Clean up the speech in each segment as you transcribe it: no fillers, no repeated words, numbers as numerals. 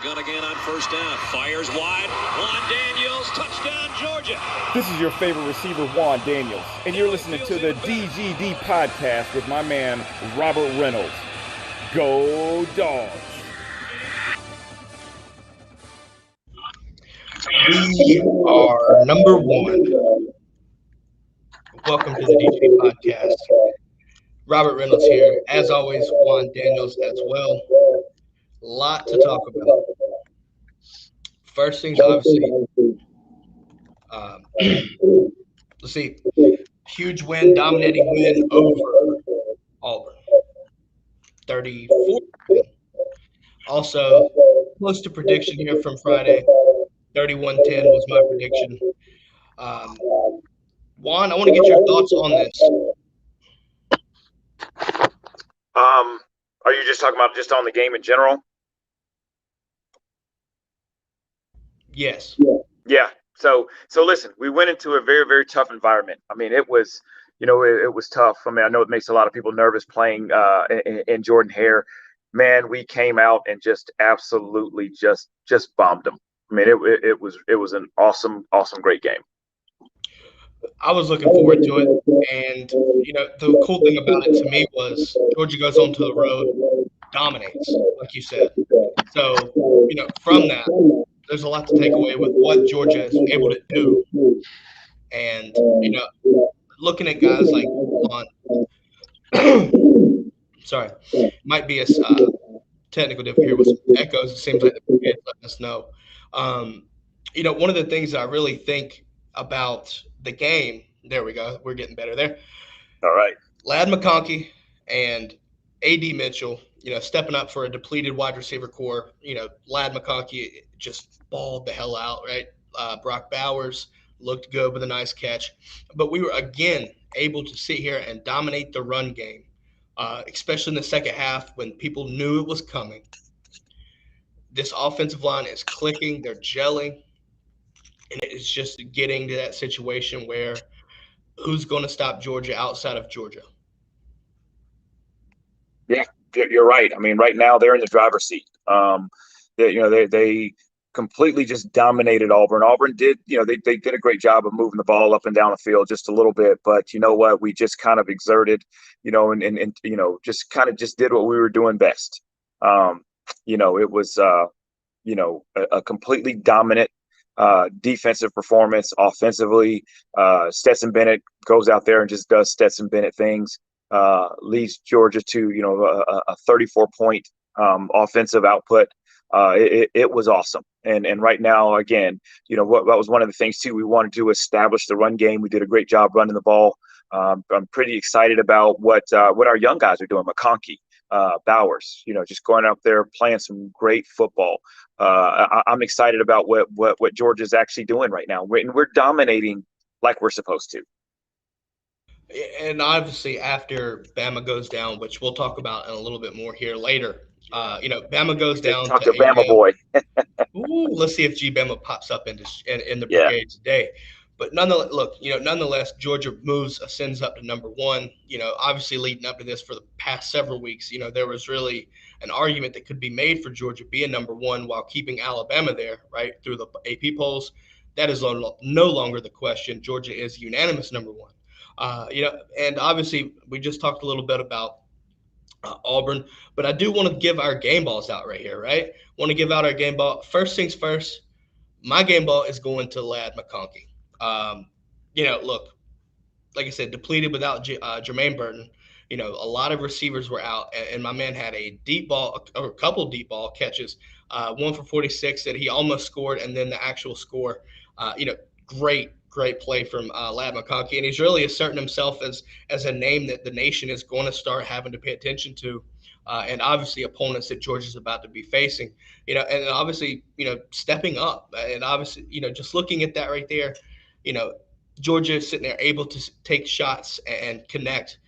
gun again on first down. Fires wide. Juan Daniels, touchdown, Georgia. This is your favorite receiver, Juan Daniels, and you're listening to the DGD Podcast with my man, Robert Reynolds. Go Dogs! We are number one. Welcome to the DGD Podcast. Robert Reynolds here. As always, Juan Daniels as well. A lot to talk about. First things, obviously, let's see. Huge win, dominating win over Auburn. 34. Also, close to prediction here from Friday. 31-10 was my prediction. Juan, I want to get your thoughts on this. Are you just talking about just on the game in general? Yes. Yeah. So listen, we went into a very, very tough environment. I mean, it was tough. I mean, I know it makes a lot of people nervous playing in Jordan Hare. Man, we came out and just absolutely just bombed them. I mean, it was an awesome, great game. I was looking forward to it, and the cool thing about it to me was Georgia goes onto the road, dominates, like you said. So from that, there's a lot to take away with what Georgia is able to do, and looking at guys like Juan, sorry, might be a technical difficulty here with some echoes. It seems like the letting us know. One of the things that I really think about the game, there we go, we're getting better there. All right. Ladd McConkey and A.D. Mitchell, stepping up for a depleted wide receiver core. Ladd McConkey just balled the hell out, right? Brock Bowers looked good with a nice catch. But we were, again, able to sit here and dominate the run game, especially in the second half when people knew it was coming. This offensive line is clicking. They're gelling. And it's just getting to that situation where who's going to stop Georgia outside of Georgia? Yeah, you're right. I mean, right now they're in the driver's seat. They completely just dominated Auburn. Auburn did, they did a great job of moving the ball up and down the field just a little bit. But you know what? We just kind of exerted, and just kind of just did what we were doing best. It was, a completely dominant defensive performance. Offensively, Stetson Bennett goes out there and just does Stetson Bennett things, leads Georgia to a 34-point offensive output. It was awesome. And right now, again, what was one of the things too, we wanted to establish the run game. We did a great job running the ball. I'm pretty excited about what our young guys are doing. McConkey, Bowers, just going out there playing some great football. I'm excited about what Georgia's actually doing right now. We're dominating like we're supposed to. And obviously, after Bama goes down, which we'll talk about in a little bit more here later, Bama goes down. Talk to Bama boy. Ooh, let's see if G Bama pops up in the brigade today. But nonetheless, Georgia ascends up to number one. Obviously leading up to this for the past several weeks, there was really an argument that could be made for Georgia being number one while keeping Alabama there, right, through the AP polls. That is no longer the question. Georgia is unanimous number one. And obviously we just talked a little bit about Auburn, but I do want to give our game balls out right here, right? Want to give out our game ball. First things first, my game ball is going to Ladd McConkey. Look, like I said, depleted without Jermaine Burton. A lot of receivers were out, and my man had a deep ball, or a couple deep ball catches, one for 46 that he almost scored, and then the actual score. Great play from Ladd McConkey, and he's really asserting himself as a name that the nation is going to start having to pay attention to, and obviously opponents that Georgia's about to be facing. And obviously, stepping up, and obviously, just looking at that right there, Georgia is sitting there able to take shots and connect.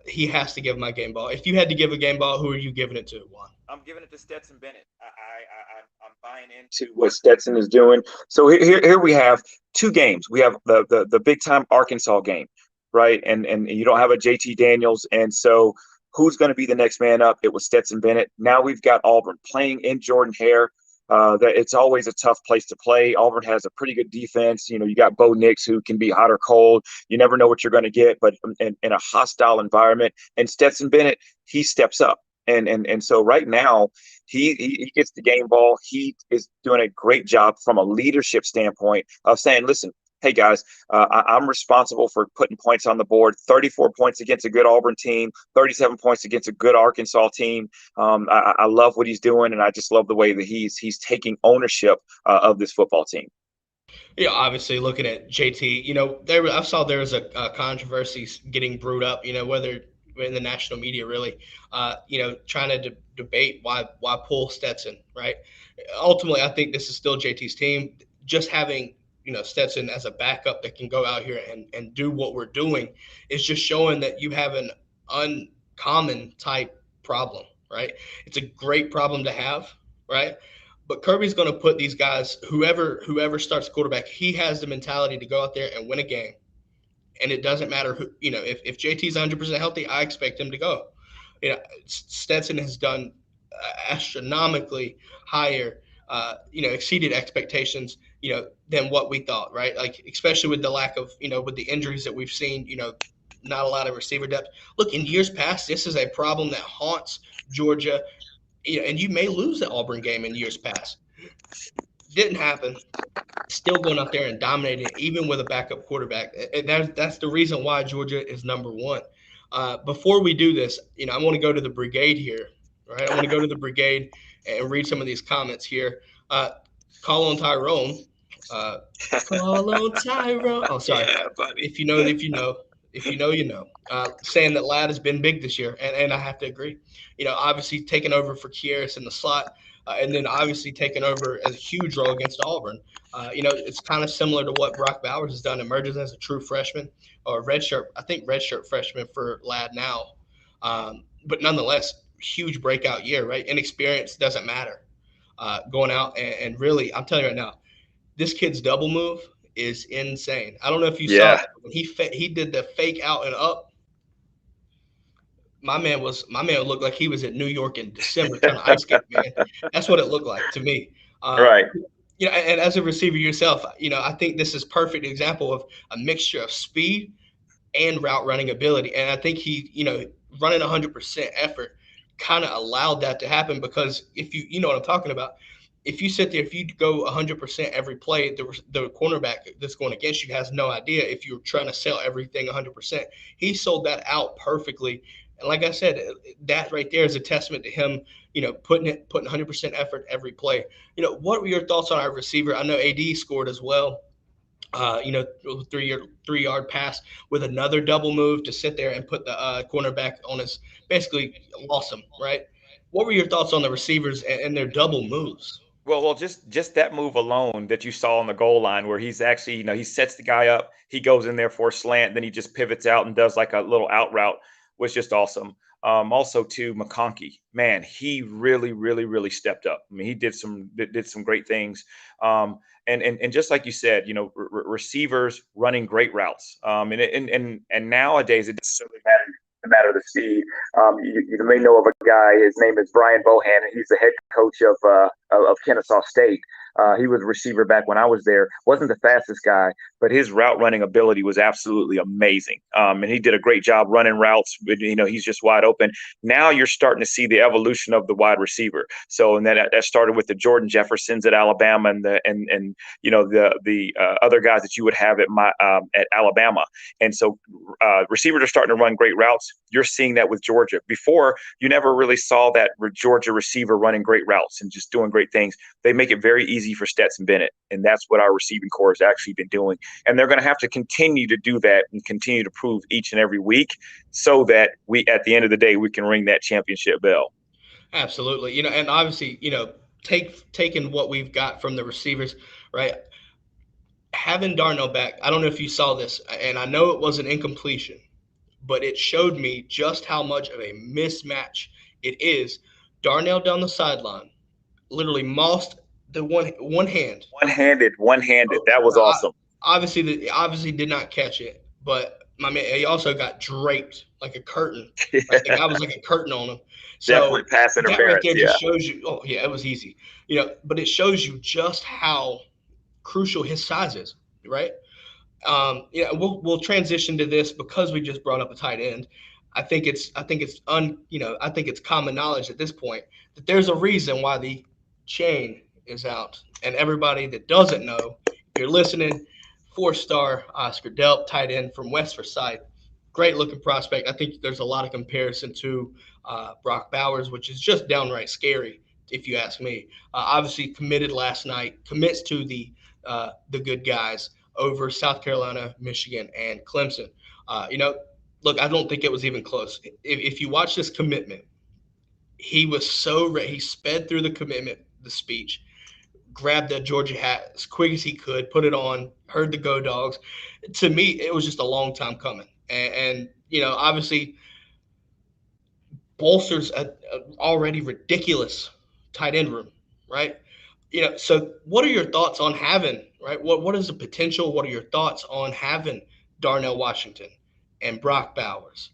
He has to give my game ball. If you had to give a game ball, who are you giving it to, Juan? I'm giving it to Stetson Bennett. I'm buying into what Stetson is doing. So here we have two games. We have the big time Arkansas game, right? And you don't have a JT Daniels, and so who's going to be the next man up? It was Stetson Bennett. Now we've got Auburn playing in Jordan Hare. that it's always a tough place to play. Auburn has a pretty good defense. You got Bo Nix, who can be hot or cold. You never know what you're going to get, but in a hostile environment. And Stetson Bennett, he steps up. And so right now, he gets the game ball. He is doing a great job from a leadership standpoint of saying, listen, hey, guys, I'm responsible for putting points on the board. 34 points against a good Auburn team, 37 points against a good Arkansas team. I love what he's doing, and I just love the way that he's taking ownership of this football team. Yeah, obviously looking at JT, I saw there was a controversy getting brewed up, whether in the national media really, trying to debate why pull Stetson, right? Ultimately, I think this is still JT's team. Just having Stetson as a backup that can go out here and do what we're doing is just showing that you have an uncommon type problem, right? It's a great problem to have, right? But Kirby's going to put these guys, whoever starts quarterback, he has the mentality to go out there and win a game. And it doesn't matter who, if JT's 100% healthy, I expect him to go. Stetson has done astronomically higher, exceeded expectations, than what we thought, right? Like, especially with the lack of, with the injuries that we've seen, not a lot of receiver depth. Look, in years past, this is a problem that haunts Georgia, and you may lose the Auburn game in years past. Didn't happen. Still going out there and dominating, even with a backup quarterback. And that's the reason why Georgia is number one. Before we do this, I want to go to the brigade here, right? I want to go to the brigade and read some of these comments here. Call on Tyrone. Call on Tyrone. Oh, sorry. Yeah, buddy. If you know, you know. If you know, you know. Saying that Ladd has been big this year, and I have to agree. Obviously taking over for Kieris in the slot, and then obviously taking over as a huge role against Auburn. It's kind of similar to what Brock Bowers has done, emerges as a true freshman or redshirt freshman for Ladd now. But nonetheless, huge breakout year, right? Inexperience doesn't matter. Going out and really, I'm telling you right now, this kid's double move is insane. I don't know if you saw it. When he did the fake out and up. My man looked like he was in New York in December trying to ice skate, man. That's what it looked like to me. Right. And as a receiver yourself, I think this is perfect example of a mixture of speed and route running ability. And I think he, running 100% effort kind of allowed that to happen, because if you know what I'm talking about, if you sit there, if you go 100% every play, the cornerback that's going against you has no idea if you're trying to sell everything 100%. He sold that out perfectly. And like I said, that right there is a testament to him, putting 100% effort every play. What were your thoughts on our receiver? I know AD scored as well. 3-yard pass with another double move to sit there and put the cornerback on his, basically lost him, right? What were your thoughts on the receivers and their double moves? Well, just that move alone that you saw on the goal line, where he's actually, he sets the guy up, he goes in there for a slant, then he just pivots out and does like a little out route, was just awesome. Also, too, McConkey, man, he really, really, really stepped up. I mean, he did some great things. And just like you said, receivers running great routes. And nowadays it doesn't really matter the speed. You may know of a guy. His name is Brian Bohannon. He's the head coach of Kennesaw State. He was a receiver back when I was there. Wasn't the fastest guy, but his route running ability was absolutely amazing. And he did a great job running routes. But, he's just wide open. Now you're starting to see the evolution of the wide receiver. So, and that started with the Jordan Jeffersons at Alabama and the other guys that you would have at Alabama. And so receivers are starting to run great routes. You're seeing that with Georgia. Before, you never really saw that Georgia receiver running great routes and just doing great things. They make it very easy for Stetson Bennett, and that's what our receiving corps has actually been doing. And they're going to have to continue to do that and continue to prove each and every week, so that we, at the end of the day, we can ring that championship bell. Absolutely. And obviously, taking what we've got from the receivers, right? Having Darnell back, I don't know if you saw this, and I know it was an incompletion, but it showed me just how much of a mismatch it is. Darnell down the sideline, literally mossed the one-handed. That was awesome. Obviously did not catch it, but my man, he also got draped like a curtain. Right? The guy was like a curtain on him. So Definitely pass that right interference. there Yeah. just shows you. Oh yeah, it was easy. But it shows you just how crucial his size is. Right. We'll transition to this because we just brought up a tight end. I think it's common knowledge at this point that there's a reason why the chain is out. And everybody that doesn't know, if you're listening, 4-star Oscar Delp, tight end from West Forsyth, great looking prospect. I think there's a lot of comparison to Brock Bowers, which is just downright scary, if you ask me. Obviously committed last night, commits to the good guys over South Carolina, Michigan, and Clemson. Look, I don't think it was even close. If you watch this commitment, he was so ready. He sped through the commitment, the speech, grabbed that Georgia hat as quick as he could, put it on, heard the Go Dogs. To me, it was just a long time coming. And obviously bolsters a already ridiculous tight end room, right? So what are your thoughts on having, right? What is the potential? What are your thoughts on having Darnell Washington and Brock Bowers,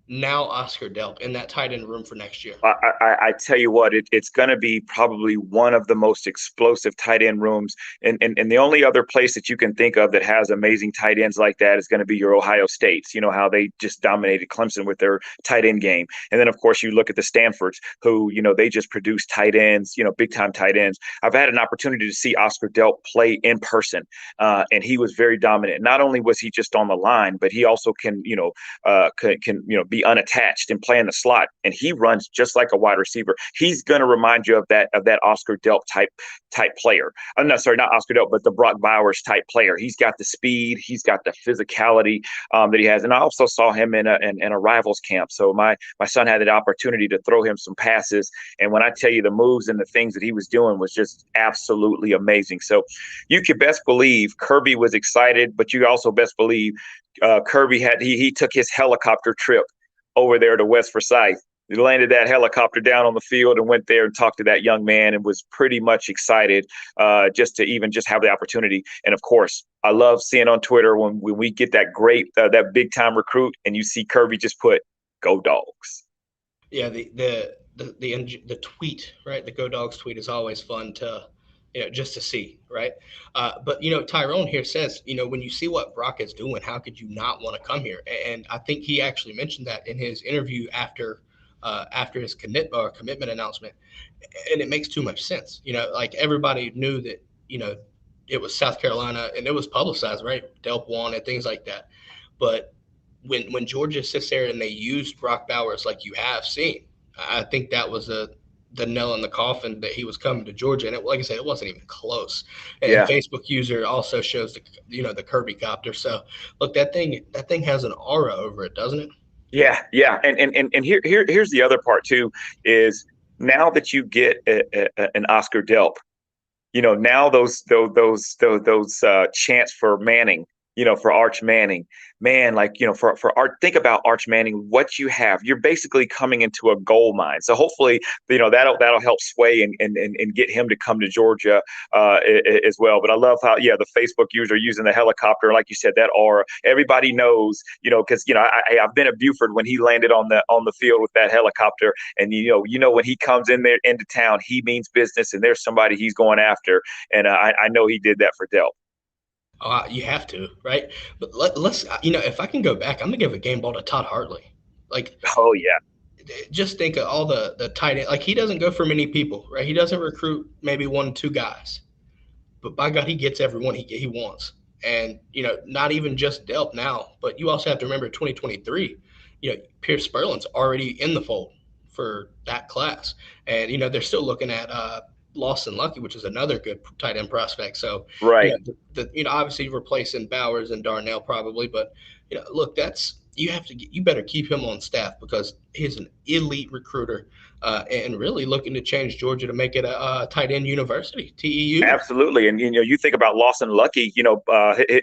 now Oscar Delp, in that tight end room for next year? I tell you what, it's going to be probably one of the most explosive tight end rooms. And the only other place that you can think of that has amazing tight ends like that is going to be your Ohio States. You know, how they just dominated Clemson with their tight end game. And then, of course, you look at the Stanfords who, they just produce tight ends, big time tight ends. I've had an opportunity to see Oscar Delp play in person, and he was very dominant. Not only was he just on the line, but he also can be unattached and play in the slot, and he runs just like a wide receiver. He's going to remind you of that Oscar Delp type player. No, sorry, not Oscar Delp, but the Brock Bowers type player. He's got the speed, he's got the physicality that he has. And I also saw him in a rivals camp. So my son had the opportunity to throw him some passes, and when I tell you the moves and the things that he was doing was just absolutely amazing. So you could best believe Kirby was excited, but you also best believe Kirby he took his helicopter trip over there to West Forsyth. He landed that helicopter down on the field and went there and talked to that young man and was pretty much excited just to have the opportunity. And of course, I love seeing on Twitter when we get that big time recruit and you see Kirby just put "Go Dogs." Yeah, the tweet, right? The Go Dogs tweet is always fun to just to see, right? But Tyrone here says, when you see what Brock is doing, how could you not want to come here? And I think he actually mentioned that in his interview after his commitment announcement, and it makes too much sense. Like everybody knew that it was South Carolina, and it was publicized, right? Delp won and things like that. But when Georgia sits there and they used Brock Bowers like you have seen, I think that was the nail in the coffin that he was coming to Georgia. And like I said, it wasn't even close. And Facebook user also shows the Kirby copter. So look, that thing has an aura over it, doesn't it? Yeah. And here's the other part too, is now that you get an Oscar Delp, now those chants for Manning, for Arch Manning, man, for Art, think about Arch Manning, what you have, you're basically coming into a gold mine. So hopefully, that'll help sway and get him to come to Georgia as well. But I love how, the Facebook user using the helicopter, like you said, that aura, everybody knows, because, I've been at Buford when he landed on the field with that helicopter, and, when he comes into town, he means business, and there's somebody he's going after. And I know he did that for Delp. You have to, right? But let's, if I can go back, I'm gonna give a game ball to Todd Hartley. Like, oh yeah, just think of all the tight end. Like, he doesn't go for many people, right? He doesn't recruit maybe 1-2 guys, but by God, he gets everyone he wants. And not even just Delp now, but you also have to remember 2023. Pierce Spurlin's already in the fold for that class, and they're still looking at Lawson Lucky, which is another good tight end prospect. So, right. Obviously replacing Bowers and Darnell probably, but look, that's you better keep him on staff because he's an elite recruiter and really looking to change Georgia to make it a tight end university, TEU. Absolutely. And, you think about Lawson Lucky,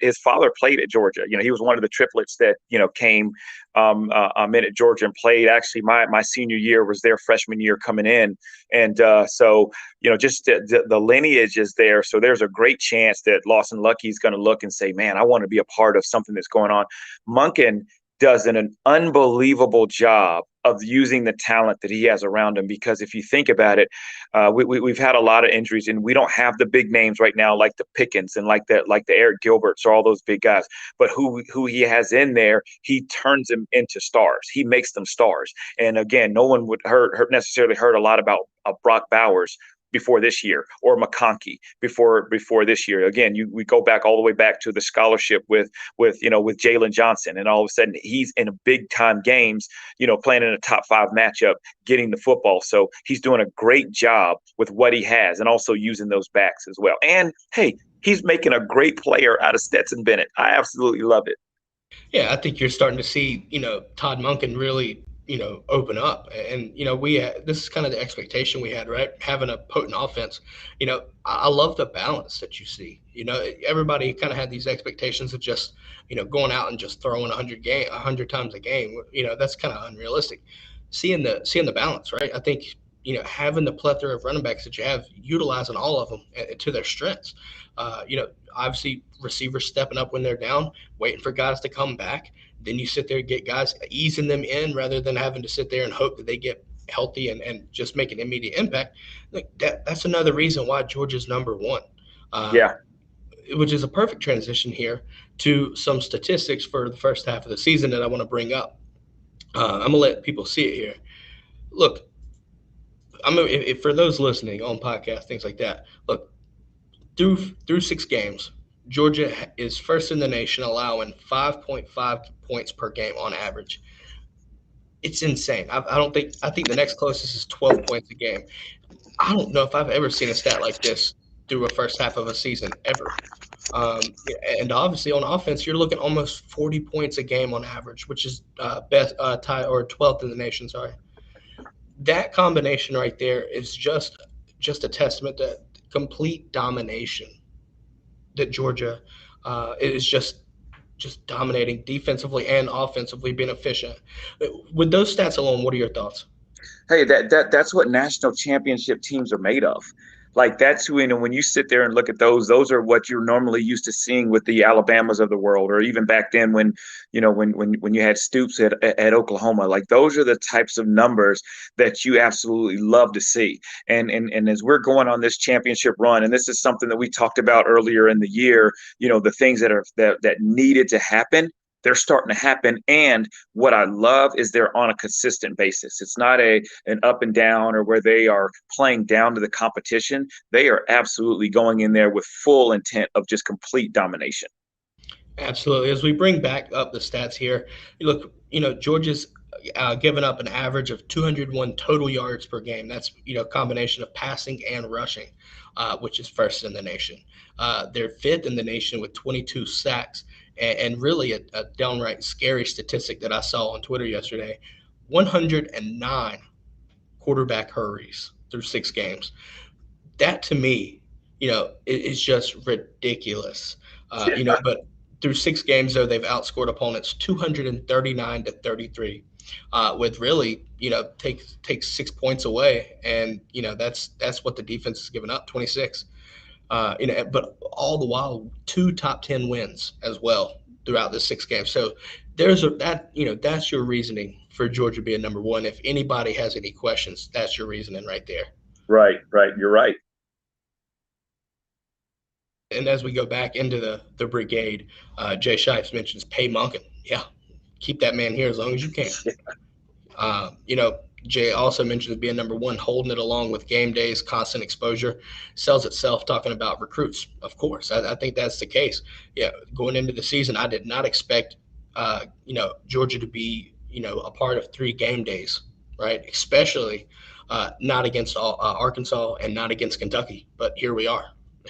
his father played at Georgia. He was one of the triplets that, came in at Georgia and played. Actually, my senior year was their freshman year coming in. And so, just the lineage is there. So there's a great chance that Lawson Lucky is going to look and say, man, I want to be a part of something that's going on. Monken does an unbelievable job of using the talent that he has around him. Because if you think about it, we've had a lot of injuries, and we don't have the big names right now like the Pickens and like the Eric Gilberts or all those big guys. But who he has in there, he turns them into stars. He makes them stars. And again, no one would necessarily heard a lot about Brock Bowers before this year, or McConkey before this year. Again, we go back all the way back to the scholarship with Jalen Johnson, and all of a sudden he's in a big time games, playing in a top 5 matchup, getting the football. So he's doing a great job with what he has, and also using those backs as well. And hey, he's making a great player out of Stetson Bennett. I absolutely love it. Yeah, I think you're starting to see, Todd Monken really open up. And, this is kind of the expectation we had, right? Having a potent offense. I love the balance that you see. Everybody kind of had these expectations of just, going out and just throwing 100 times a game. That's kind of unrealistic. Seeing the balance, right? I think, having the plethora of running backs that you have, utilizing all of them to their strengths. Obviously receivers stepping up when they're down, waiting for guys to come back. Then you sit there and get guys easing them in rather than having to sit there and hope that they get healthy and just make an immediate impact. Like that's another reason why Georgia's number one. Which is a perfect transition here to some statistics for the first half of the season that I want to bring up. I'm going to let people see it here. Look, if for those listening on podcasts, things like that, look, through 6 games, Georgia is first in the nation, allowing 5.5 points per game on average. It's insane. I think the next closest is 12 points a game. I don't know if I've ever seen a stat like this through a first half of a season ever. And obviously on offense, you're looking almost 40 points a game on average, which is best tie or 12th in the nation. Sorry. That combination right there is just a testament to complete domination that Georgia is just dominating defensively and offensively, being efficient. With those stats alone, what are your thoughts? Hey, that's what national championship teams are made of. Like that's when you sit there and look at those are what you're normally used to seeing with the Alabamas of the world, or even back then when you had Stoops at Oklahoma. Like those are the types of numbers that you absolutely love to see. And as we're going on this championship run, and this is something that we talked about earlier in the year, the things that needed to happen, they're starting to happen. And what I love is they're on a consistent basis. It's not an up and down or where they are playing down to the competition. They are absolutely going in there with full intent of just complete domination. Absolutely. As we bring back up the stats here, look, Georgia's given up an average of 201 total yards per game. That's, a combination of passing and rushing, which is first in the nation. They're 5th in the nation with 22 sacks. And really a downright scary statistic that I saw on Twitter yesterday, 109 quarterback hurries through 6 games. That to me, is just ridiculous. But through 6 games, though, they've outscored opponents 239-33, with really, take 6 points away. And, that's what the defense has given up, 26. But all the while, 2 top 10 wins as well throughout the 6 games. So that's your reasoning for Georgia being number one. If anybody has any questions, that's your reasoning right there. Right. You're right. And as we go back into the brigade, Jay Shipes mentions pay Monken. Yeah, keep that man here as long as you can. Jay also mentions being number one, holding it along with game days, constant exposure, sells itself talking about recruits. Of course, I think that's the case. Yeah, going into the season, I did not expect, Georgia to be, a part of 3 game days, right? Especially not against Arkansas and not against Kentucky. But here we are.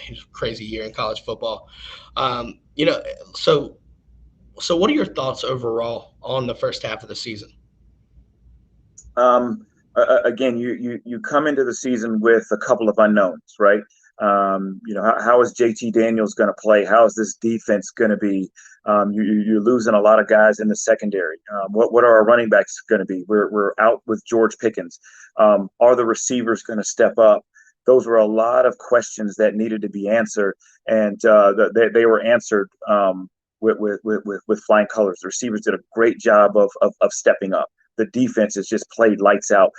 It's a crazy year in college football. So So what are your thoughts overall on the first half of the season? Again, you come into the season with a couple of unknowns, right? How is JT Daniels going to play? How is this defense going to be? You're losing a lot of guys in the secondary. What are our running backs going to be? We're out with George Pickens. Are the receivers going to step up? Those were a lot of questions that needed to be answered, and they were answered with flying colors. The receivers did a great job of stepping up. The defense has just played lights out.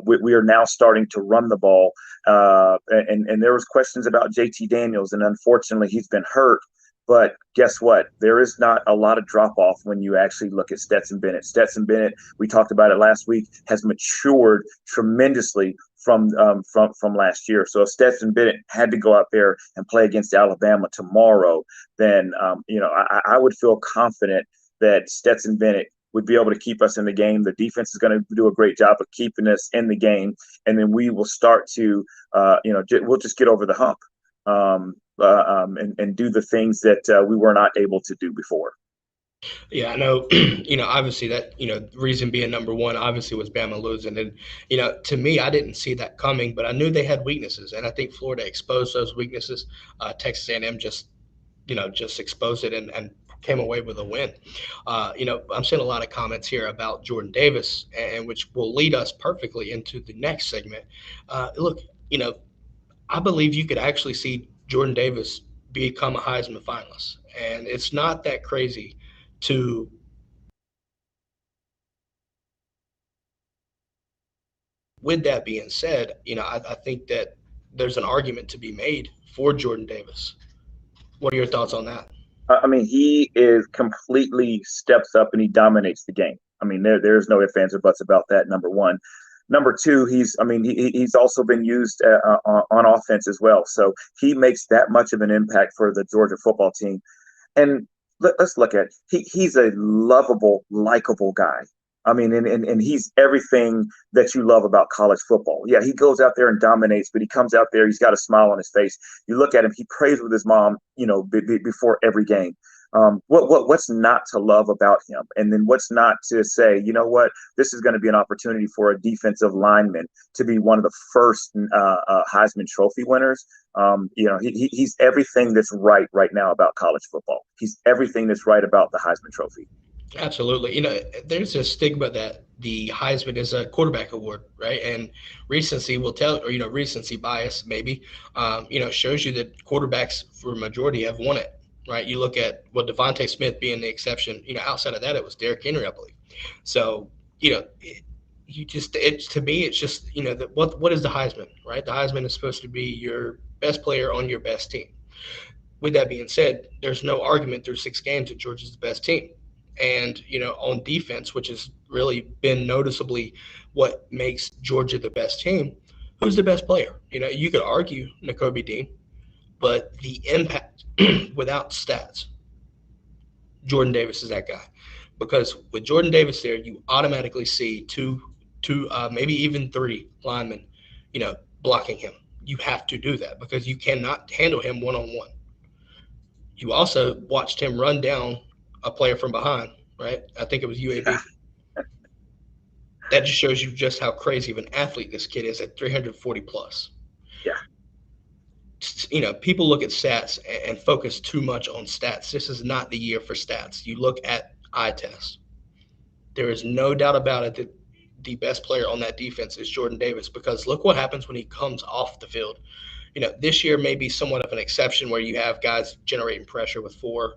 We are now starting to run the ball, and there was questions about JT Daniels, and unfortunately he's been hurt. But guess what? There is not a lot of drop off when you actually look at Stetson Bennett. Stetson Bennett, we talked about it last week, has matured tremendously from last year. So if Stetson Bennett had to go out there and play against Alabama tomorrow, then I would feel confident that Stetson Bennett would be able to keep us in the game. The defense is going to do a great job of keeping us in the game, and then we will start to, we'll just get over the hump and do the things that we were not able to do before. Yeah, I know, obviously that, reason being number one, obviously was Bama losing. And, to me, I didn't see that coming, but I knew they had weaknesses. And I think Florida exposed those weaknesses. Texas A&M just exposed it and came away with a win. I'm seeing a lot of comments here about Jordan Davis, and which will lead us perfectly into the next segment. Look, I believe you could actually see Jordan Davis become a Heisman finalist, and it's not that crazy to with that being said, I think that there's an argument to be made for Jordan Davis. What are your thoughts on that? I mean, he is completely steps up and he dominates the game. I mean, there's no ifs, ands, or buts about that. Number one. Number two, he's also been used on offense as well. So he makes that much of an impact for the Georgia football team. And let's look at it. He's a lovable, likable guy. I mean, and he's everything that you love about college football. Yeah, he goes out there and dominates, but he comes out there, he's got a smile on his face. You look at him, he prays with his mom, before every game. What's not to love about him? And then what's not to say, you know what, this is going to be an opportunity for a defensive lineman to be one of the first Heisman Trophy winners. He's everything that's right now about college football. He's everything that's right about the Heisman Trophy. Absolutely. There's a stigma that the Heisman is a quarterback award, right? And recency will tell, or, recency bias maybe, shows you that quarterbacks for a majority have won it, right? You look at Devontae Smith being the exception, outside of that, it was Derrick Henry, I believe. So, to me, it's just, what is the Heisman, right? The Heisman is supposed to be your best player on your best team. With that being said, there's no argument through 6 games that Georgia's the best team. And, on defense, which has really been noticeably what makes Georgia the best team, who's the best player? You could argue Nakobe Dean, but the impact without stats, Jordan Davis is that guy. Because with Jordan Davis there, you automatically see two, maybe even 3 linemen, blocking him. You have to do that because you cannot handle him one-on-one. You also watched him run down a player from behind, right? I think it was UAB. Yeah. That just shows you just how crazy of an athlete this kid is at 340 plus. Yeah. People look at stats and focus too much on stats. This is not the year for stats. You look at eye test. There is no doubt about it that the best player on that defense is Jordan Davis, because look what happens when he comes off the field. This year may be somewhat of an exception where you have guys generating pressure with 4.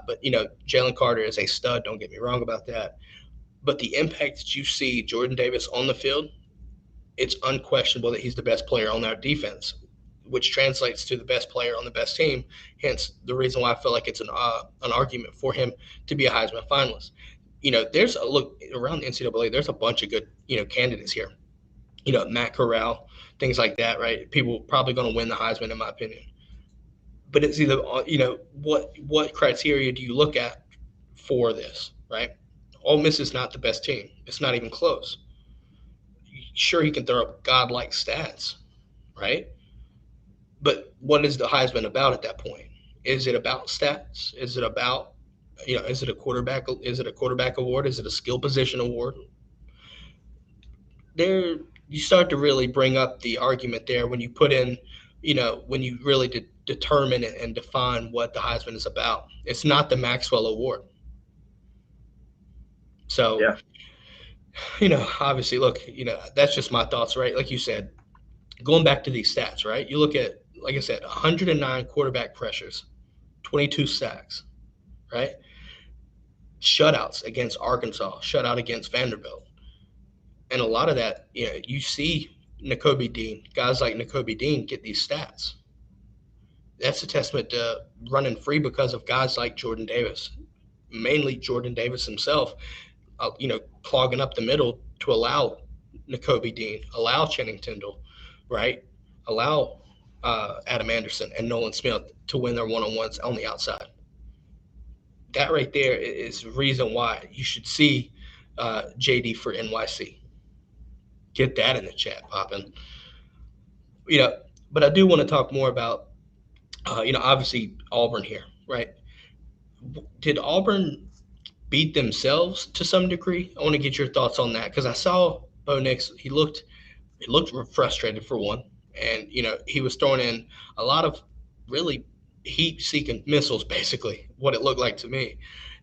But, Jalen Carter is a stud. Don't get me wrong about that. But the impact that you see Jordan Davis on the field, it's unquestionable that he's the best player on our defense, which translates to the best player on the best team. Hence the reason why I feel like it's an argument for him to be a Heisman finalist. There's a look around the NCAA. There's a bunch of good, candidates here. Matt Corral, things like that, right? People probably going to win the Heisman, in my opinion. But it's either, what criteria do you look at for this, right? Ole Miss is not the best team. It's not even close. Sure, he can throw up godlike stats, right? But what is the Heisman about at that point? Is it about stats? Is it about Is it a quarterback? Is it a quarterback award? Is it a skill position award? There, you start to really bring up the argument there when you put in, when you really determine and define what the Heisman is about. It's not the Maxwell Award. So, obviously, look, that's just my thoughts, right? Like you said, going back to these stats, right? You look at, like I said, 109 quarterback pressures, 22 sacks, right? Shutouts against Arkansas, shutout against Vanderbilt. And a lot of that, you see Nakobe Dean, guys like Nakobe Dean get these stats. That's a testament to running free because of guys like Jordan Davis, mainly Jordan Davis himself, clogging up the middle to allow Nakobe Dean, allow Channing Tindall, right? Allow Adam Anderson and Nolan Smith to win their one-on-ones on the outside. That right there is the reason why you should see JD for NYC. Get that in the chat, Poppin. But I do want to talk more about, obviously Auburn here, right? Did Auburn beat themselves to some degree? I want to get your thoughts on that because I saw Bo Nix. He looked frustrated for one, and he was throwing in a lot of really heat-seeking missiles, basically what it looked like to me.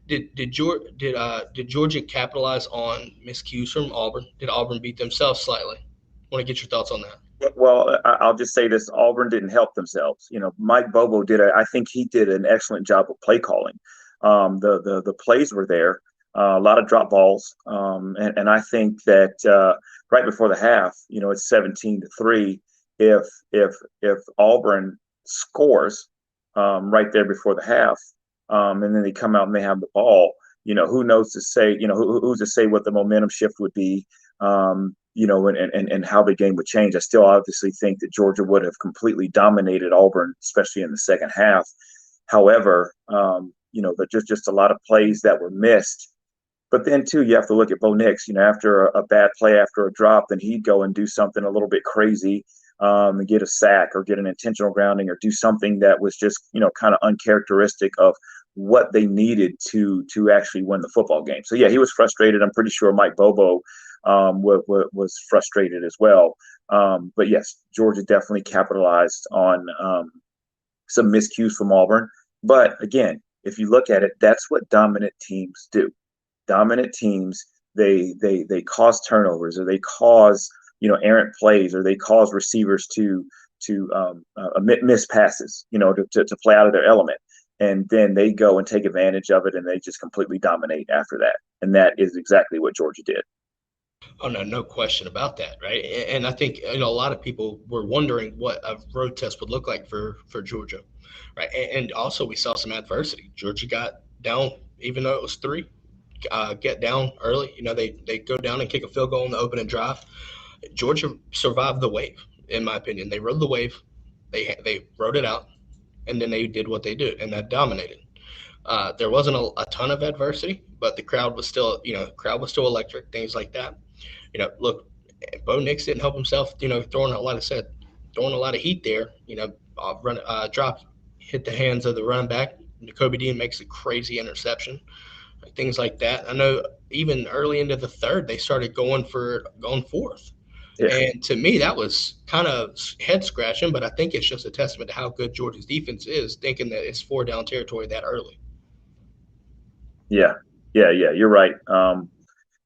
Did Georgia capitalize on miscues from Auburn? Did Auburn beat themselves slightly? I want to get your thoughts on that. Well, I'll just say this: Auburn didn't help themselves. Mike Bobo I think he did an excellent job of play calling. The plays were there, a lot of drop balls, and I think that right before the half, it's 17-3. If Auburn scores right there before the half, and then they come out and they have the ball, who knows to say, who's to say what the momentum shift would be, and how the game would change. I still obviously think that Georgia would have completely dominated Auburn, especially in the second half. However, there's just a lot of plays that were missed. But then, too, you have to look at Bo Nix. After a bad play, after a drop, then he'd go and do something a little bit crazy and get a sack or get an intentional grounding or do something that was just, kind of uncharacteristic of what they needed to actually win the football game. So, yeah, he was frustrated. I'm pretty sure Mike Bobo was frustrated as well. But, yes, Georgia definitely capitalized on some miscues from Auburn. But, again, if you look at it, that's what dominant teams do. Dominant teams, they cause turnovers, or they cause errant plays, or they cause receivers to miss passes, to play out of their element, and then they go and take advantage of it, and they just completely dominate after that. And that is exactly what Georgia did. Oh, no question about that, right? And I think a lot of people were wondering what a road test would look like for Georgia, right? And also we saw some adversity. Georgia got down, even though it was 3. Get down early. They go down and kick a field goal on the opening drive. Georgia survived the wave, in my opinion. They rode the wave. They rode it out, and then they did what they did, and that dominated. There wasn't a ton of adversity, but the crowd was still, electric, things like that. Look, Bo Nix didn't help himself, throwing a lot of heat there, drop, hit the hands of the running back. Nakobe Dean makes a crazy interception, things like that. I know even early into the third, they started going fourth. Yeah. And to me, that was kind of head scratching, but I think it's just a testament to how good Georgia's defense is, thinking that it's 4-down territory that early. Yeah, you're right.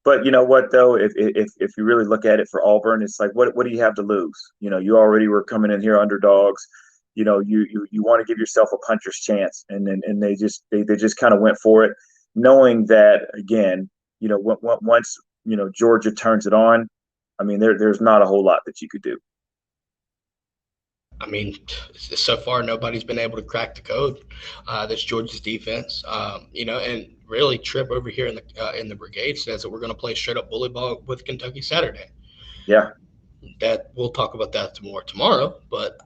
But you know what, though, if you really look at it for Auburn, it's like, what do you have to lose? You already were coming in here underdogs. You want to give yourself a puncher's chance, and they just kind of went for it, knowing that, again, once Georgia turns it on, I mean, there's not a whole lot that you could do. I mean, so far nobody's been able to crack the code. That's Georgia's defense. And really, Tripp over here in the brigade says that we're going to play straight up bully ball with Kentucky Saturday. Yeah, that we'll talk about that more tomorrow, but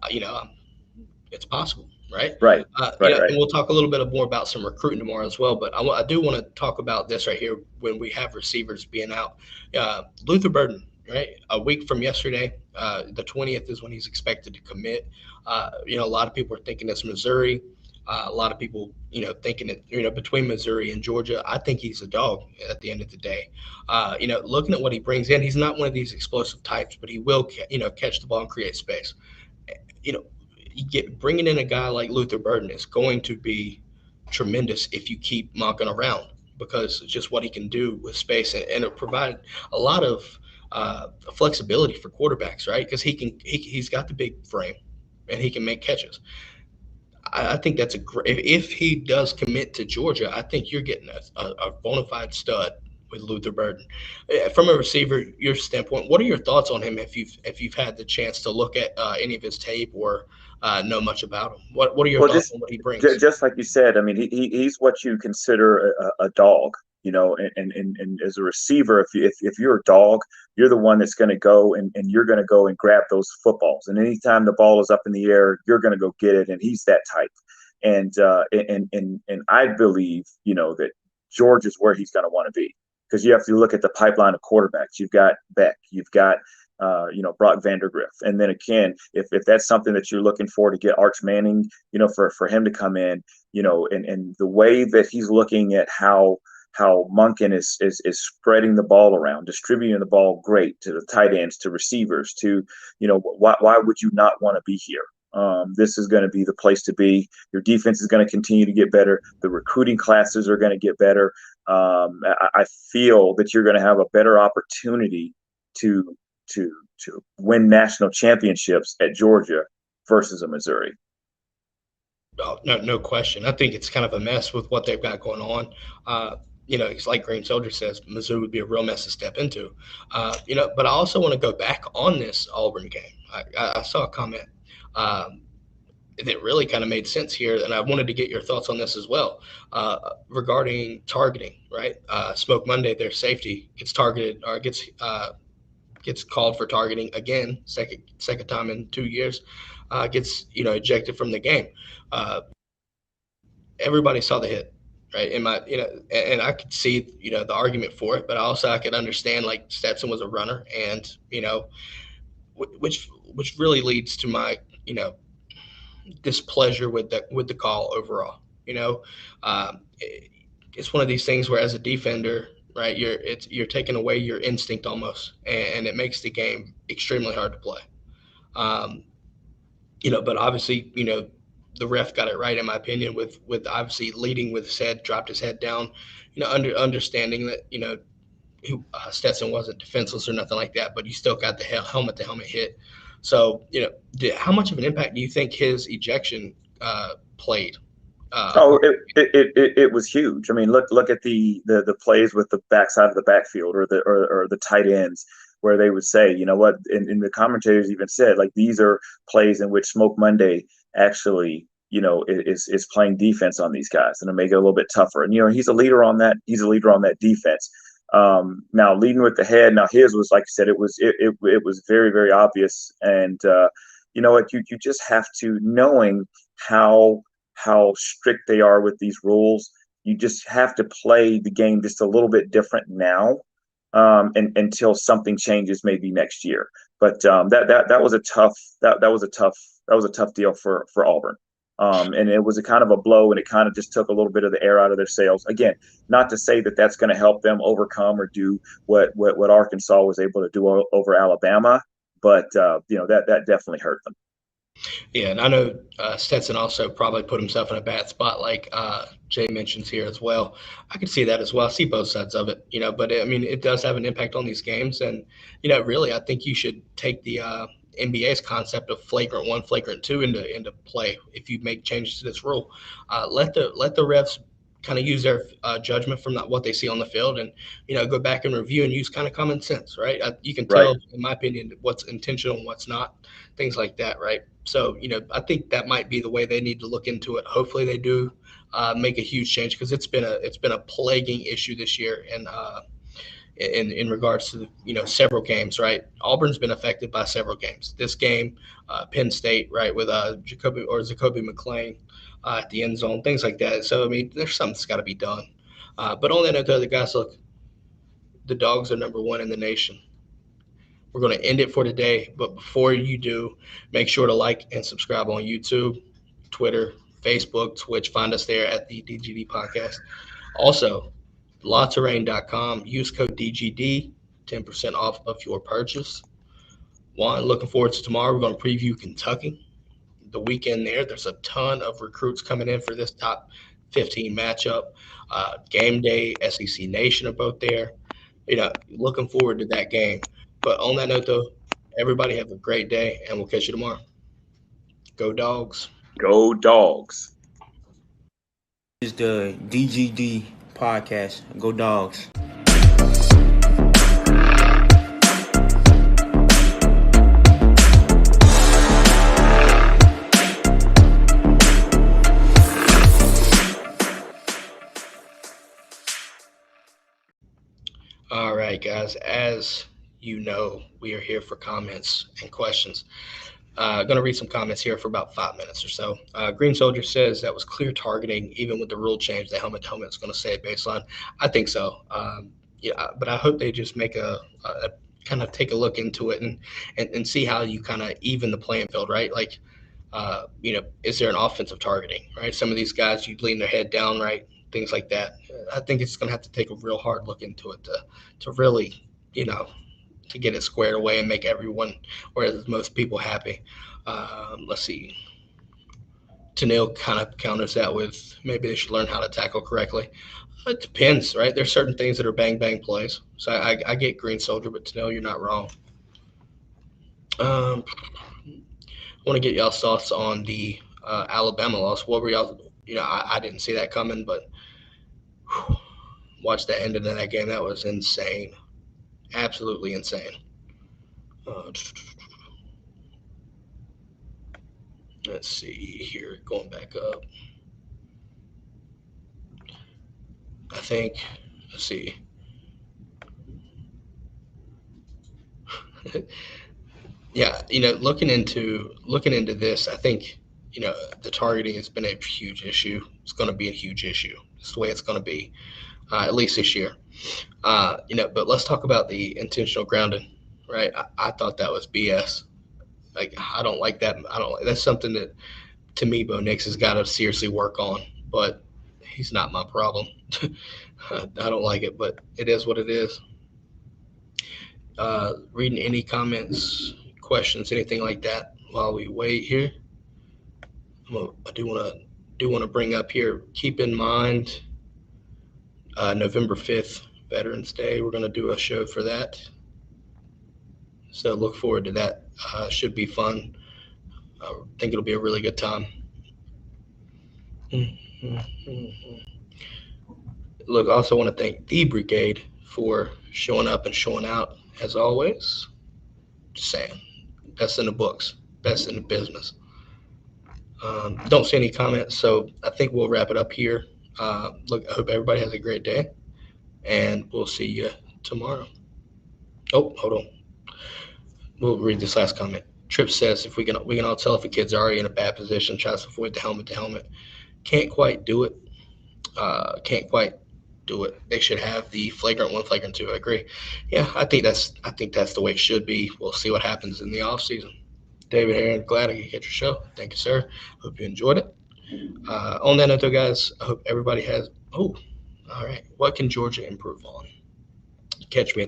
it's possible, right? Right. Right. And we'll talk a little bit more about some recruiting tomorrow as well. But I do want to talk about this right here when we have receivers being out. Luther Burden. Right, a week from yesterday, the 20th is when he's expected to commit. A lot of people are thinking it's Missouri. A lot of people, thinking that, between Missouri and Georgia, I think he's a dog at the end of the day. Looking at what he brings in, he's not one of these explosive types, but he will, catch the ball and create space. Bringing in a guy like Luther Burden is going to be tremendous if you keep Monken around, because it's just what he can do with space, and it'll provide a lot of flexibility for quarterbacks, right? Because he's got the big frame and he can make catches. I think that's a great. If he does commit to Georgia, I think you're getting a bona fide stud with Luther Burden. From a receiver, your standpoint, what are your thoughts on him if you've had the chance to look at any of his tape or know much about him? What are your thoughts on what he brings? Just like you said, I mean, he's what you consider a dog. And as a receiver, if you're a dog, you're the one that's going to go and you're going to go and grab those footballs. And anytime the ball is up in the air, you're going to go get it. And he's that type. And I believe, that Georgia's where he's going to want to be, because you have to look at the pipeline of quarterbacks. You've got Beck, you've got Brock Vandergriff. And then again, if that's something that you're looking for to get Arch Manning, for him to come in, and the way that he's looking at how Monken is spreading the ball around, distributing the ball great to the tight ends, to receivers, to, why would you not want to be here? This is going to be the place to be. Your defense is going to continue to get better. The recruiting classes are going to get better. I feel that you're going to have a better opportunity to win national championships at Georgia versus a Missouri. Oh, no question. I think it's kind of a mess with what they've got going on. It's like Green Soldier says, Missouri would be a real mess to step into. But I also want to go back on this Auburn game. I saw a comment that really kind of made sense here, and I wanted to get your thoughts on this as well, regarding targeting, right? Smoke Monday, their safety gets targeted or gets called for targeting again, second time in 2 years, gets ejected from the game. Everybody saw the hit. Right. And I could see, the argument for it, but also I could understand, like, Stetson was a runner, and, which really leads to my, displeasure with the call overall. It's one of these things where, as a defender, right, you're taking away your instinct almost, and it makes the game extremely hard to play. But obviously, the ref got it right, in my opinion, with obviously leading with his head, dropped his head down, understanding that, Stetson wasn't defenseless or nothing like that, but you still got the helmet-to-helmet hit. So, how much of an impact do you think his ejection played? It was huge. I mean, look at the plays with the backside of the backfield or the tight ends, where they would say, and the commentators even said, like, these are plays in which Smoke Monday actually, is playing defense on these guys and to make it a little bit tougher. And, he's a leader on that. He's a leader on that defense. Now, leading with the head. Now, his was, like I said, it was very, very obvious. And what you just have to, knowing how strict they are with these rules, you just have to play the game just a little bit different now, and until something changes, maybe next year. But that was a tough deal for Auburn. And it was a kind of a blow, and it kind of just took a little bit of the air out of their sails. Again, not to say that that's going to help them overcome or do what Arkansas was able to do over Alabama, but that definitely hurt them. Yeah, and I know Stetson also probably put himself in a bad spot, like Jay mentions here as well. I can see that as well. I see both sides of it, but I mean, it does have an impact on these games. And, really, I think you should take the NBA's concept of flagrant 1, flagrant 2 into play if you make changes to this rule. Let the refs kind of use their judgment from what they see on the field, and go back and review and use kind of common sense, right? You can tell, Right, in my opinion, what's intentional and what's not, things like that, right? So I think that might be the way they need to look into it. Hopefully they do make a huge change, because it's been a plaguing issue this year, and in regards to several games, right? Auburn's been affected by several games. This game, Penn State, right, with Jacoby McClain at the end zone, things like that. So I mean, there's something that's got to be done. But on that note, the guys, look, the Dogs are number 1 in the nation. We're going to end it for today, but before you do, make sure to like and subscribe on YouTube, Twitter, Facebook, Twitch. Find us there at the DGD Podcast. Also, LawTerrain.com. Use code DGD, 10% off of your purchase. Juan, looking forward to tomorrow. We're going to preview Kentucky. The weekend there's a ton of recruits coming in for this top 15 matchup. Game day, SEC Nation are both there. Looking forward to that game. But on that note, though, everybody have a great day, and we'll catch you tomorrow. Go Dogs. Go Dogs. This is the DGD Podcast. Go Dogs. All right, guys. As you know, we are here for comments and questions. Going to read some comments here for about 5 minutes or so. Green Soldier says that was clear targeting, even with the rule change. The helmet is going to say baseline. I think so. But I hope they just make a kind of take a look into it and see how you kind of even the playing field, right? Like, is there an offensive targeting, right? Some of these guys, you lean their head down, right? Things like that. I think it's going to have to take a real hard look into it to really, to get it squared away and make everyone, or most people, happy. Let's see. Tanil kind of counters that with maybe they should learn how to tackle correctly. It depends, right? There's certain things that are bang plays. So I get Green Soldier, but Tanil, you're not wrong. I want to get y'all's thoughts on the Alabama loss. What were y'all? I didn't see that coming, but watch the end of that game. That was insane. Absolutely insane. Let's see here. Going back up. I think, let's see. Yeah, looking into this, I think, the targeting has been a huge issue. It's going to be a huge issue. It's the way it's going to be, at least this year. But let's talk about the intentional grounding, right? I thought that was BS. Like, I don't like that. That's something that, to me, Bo Nix has got to seriously work on. But he's not my problem. I don't like it, but it is what it is. Reading any comments, questions, anything like that while we wait here. I do want to bring up here. Keep in mind, November 5th, Veterans Day. We're going to do a show for that. So look forward to that. Should be fun. I think it'll be a really good time. Look, I also want to thank the Brigade for showing up and showing out as always. Just saying, best in the books, best in the business. Don't see any comments, so I think we'll wrap it up here. Look, I hope everybody has a great day, and we'll see you tomorrow. Oh, hold on. We'll read this last comment. Tripp says, if we can all tell if a kid's already in a bad position, tries to avoid the helmet to helmet. Can't quite do it. They should have the flagrant 1, flagrant 2. I agree. Yeah, I think that's the way it should be. We'll see what happens in the offseason. David Heron, glad I could get your show. Thank you, sir. Hope you enjoyed it. On that note, though, guys, I hope everybody has. Oh, all right. What can Georgia improve on? Catch me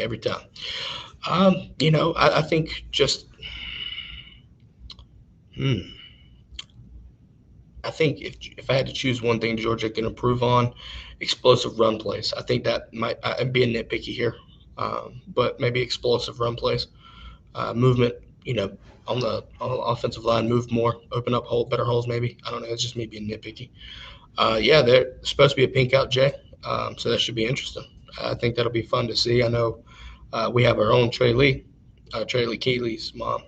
every time. I think just. I think if I had to choose one thing Georgia can improve on, explosive run plays. I think that might be a nitpicky here, but maybe explosive run plays, movement. On the offensive line, move more, open up better holes. Maybe, I don't know. It's just me being nitpicky. They're supposed to be a pink out Jay, so that should be interesting. I think that'll be fun to see. I know we have our own Trey Lee Keeley's mom,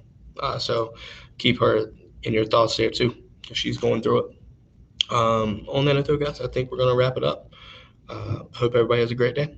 so keep her in your thoughts there too. She's going through it. On that note, guys, I think we're going to wrap it up. Hope everybody has a great day.